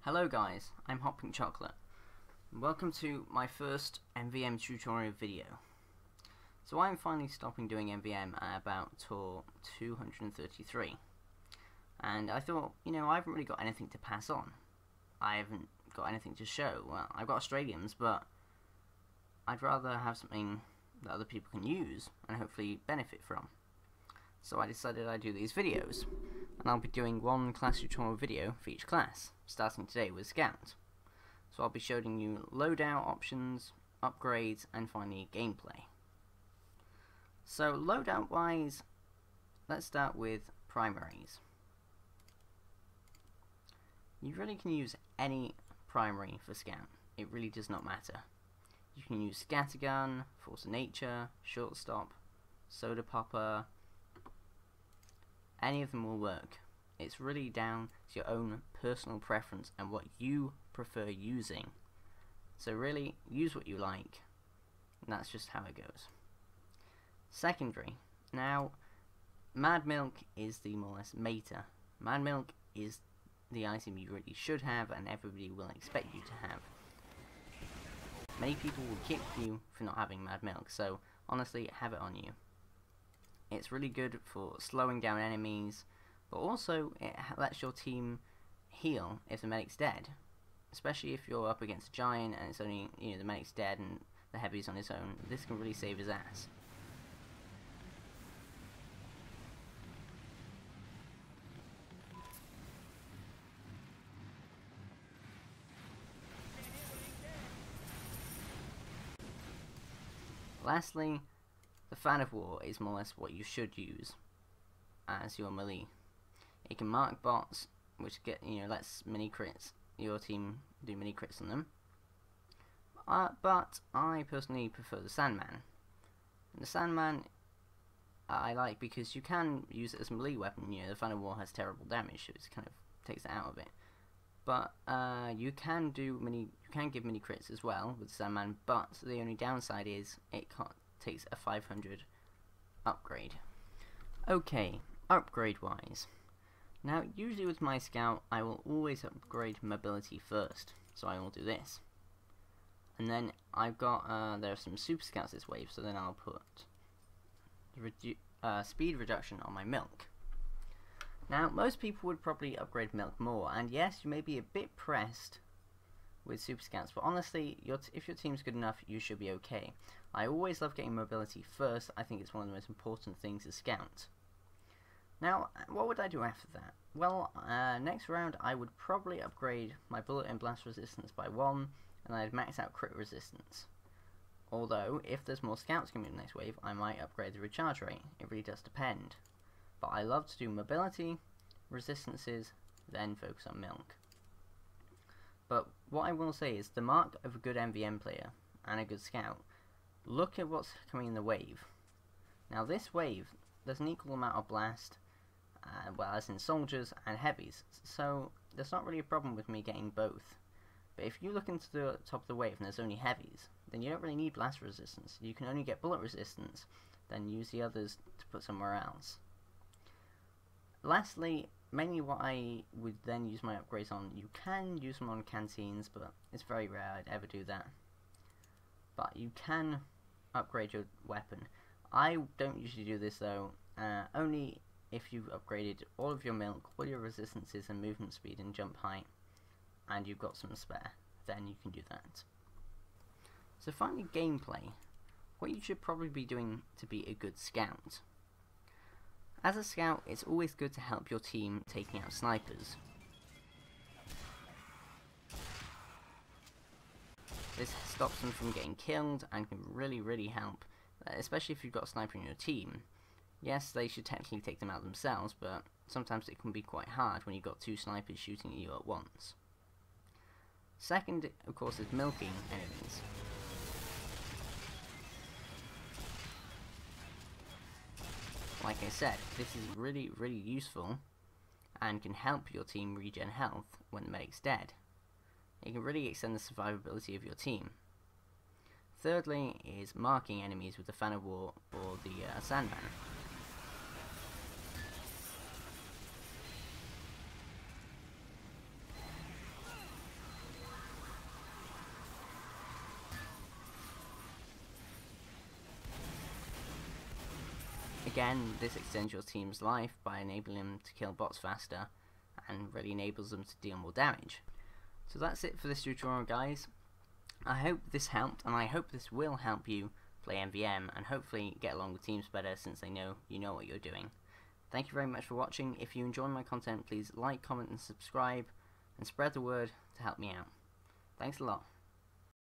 Hello guys, I'm Hot Pink Chocolate. Welcome to my first MVM tutorial video. So I'm finally stopping doing MVM at about tour 233. And I thought, I haven't really got anything to pass on. I haven't got anything to show. Well, I've got Australians, but I'd rather have something that other people can use and hopefully benefit from. So I decided I'd do these videos, and I'll be doing one class tutorial video for each class, starting today with Scout. So I'll be showing you loadout options, upgrades, and finally gameplay. So loadout wise, let's start with primaries. You really can use any primary for Scout, it really does not matter. You can use scattergun, force of nature, shortstop, soda popper. Any of them will work. It's really down to your own personal preference and what you prefer using. So really, use what you like, and that's just how it goes. Secondary. Now, Mad Milk is the more or less meta. Mad Milk is the item you really should have and everybody will expect you to have. Many people will kick you for not having Mad Milk, so honestly, have it on you. It's really good for slowing down enemies, but also it lets your team heal if the medic's dead. Especially if you're up against a giant and it's only, the medic's dead and the heavy's on his own. This can really save his ass. Lastly, the Fan of War is more or less what you should use as your melee. It can mark bots, which lets mini crits, your team do mini crits on them. But I personally prefer the Sandman. And the Sandman I like because you can use it as a melee weapon. The Fan of War has terrible damage, so it kind of takes it out of it. But you can give mini crits as well with the Sandman, but the only downside is it takes a 500 upgrade. Okay, upgrade wise. Now usually with my Scout I will always upgrade mobility first, so I will do this. And then I've got, there are some Super Scouts this wave, so then I'll put speed reduction on my Milk. Now most people would probably upgrade Milk more, and yes, you may be a bit pressed with Super Scouts, but honestly, if your team's good enough, you should be okay. I always love getting mobility first. I think it's one of the most important things as Scout. Now, what would I do after that? Well, next round I would probably upgrade my bullet and blast resistance by 1, and I'd max out crit resistance. Although, if there's more Scouts coming in the next wave, I might upgrade the recharge rate. It really does depend. But I love to do mobility, resistances, then focus on Milk. But what I will say is the mark of a good MVM player and a good Scout, look at what's coming in the wave. Now this wave, there's an equal amount of blast, well as in soldiers and heavies, so there's not really a problem with me getting both. But if you look into the top of the wave and there's only heavies, then you don't really need blast resistance. You can only get bullet resistance, then use the others to put somewhere else. Lastly, mainly what I would then use my upgrades on, you can use them on canteens, but it's very rare I'd ever do that. But you can upgrade your weapon. I don't usually do this though, only if you've upgraded all of your Milk, all your resistances and movement speed and jump height, and you've got some spare, then you can do that. So finally, gameplay. What you should probably be doing to be a good Scout. As a Scout, it's always good to help your team taking out snipers. This stops them from getting killed and can really help, especially if you've got a sniper in your team. Yes, they should technically take them out themselves, but sometimes it can be quite hard when you've got two snipers shooting at you at once. Second, of course, is milking enemies. Like I said, this is really useful and can help your team regen health when the medic's dead. It can really extend the survivability of your team. Thirdly is marking enemies with the Fan of War or the Sandman. again, this extends your team's life by enabling them to kill bots faster and really enables them to deal more damage. So that's it for this tutorial, guys. I hope this helped, and I hope this will help you play MVM and hopefully get along with teams better, since they know you know what you're doing. Thank you very much for watching. If you enjoy my content, please like, comment and subscribe, and spread the word to help me out. Thanks a lot.